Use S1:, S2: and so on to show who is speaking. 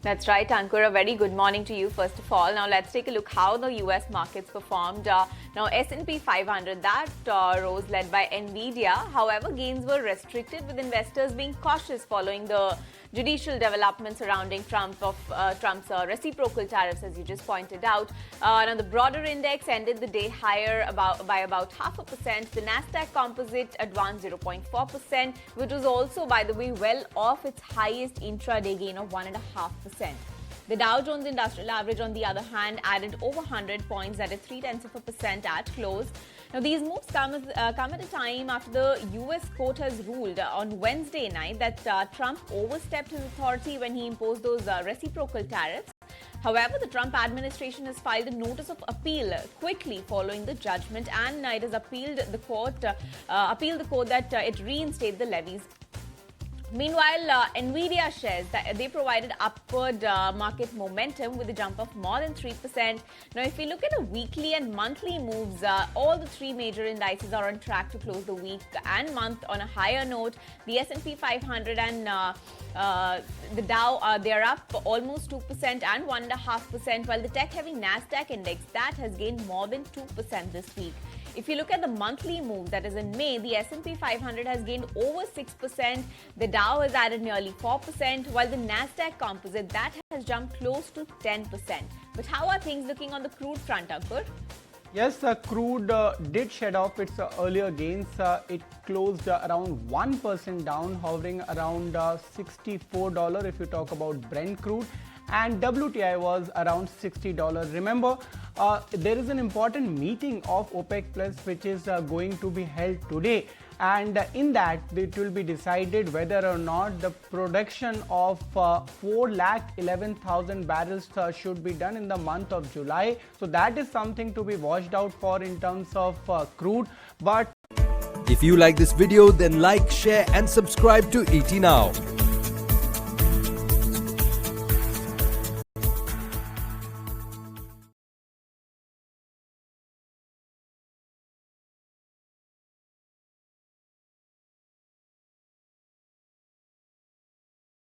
S1: That's right, Ankur. A very good morning to you, first of all. Now, let's take a look how the US markets performed. Now, S&P 500, that rose led by Nvidia. However, gains were restricted, with investors being cautious following the judicial developments surrounding Trump's reciprocal tariffs, as you just pointed out. Now, the broader index ended the day higher by about 0.5%. The Nasdaq Composite advanced 0.4%, which was also, by the way, well off its highest intraday gain of 1.5%. The Dow Jones Industrial Average, on the other hand, added over 100 points at a 0.3% at close. Now, these moves come at a time after the U.S. court has ruled on Wednesday night that Trump overstepped his authority when he imposed those reciprocal tariffs. However, the Trump administration has filed a notice of appeal quickly following the judgment, and it has appealed the court that it reinstate the levies. Meanwhile, Nvidia shares that they provided upward market momentum with a jump of more than 3%. Now, if we look at the weekly and monthly moves, all the three major indices are on track to close the week and month on a higher note. The S&P 500 and the Dow, they are up almost 2% and 1.5%, while the tech-heavy Nasdaq index, that has gained more than 2% this week. If you look at the monthly move, that is in May, the S&P 500 has gained over 6%, the Dow has added nearly 4%, while the Nasdaq Composite, that has jumped close to 10%. But how are things looking on the crude front, Ankur?
S2: Yes, crude did shed off its earlier gains. It closed around 1% down, hovering around $64 if you talk about Brent crude. And WTI was around $60. Remember, there is an important meeting of OPEC Plus which is going to be held today, and in that it will be decided whether or not the production of 411,000 barrels should be done in the month of July. So that is something to be watched out for in terms of crude. But
S3: if you like this video, then like, share and subscribe to ET Now.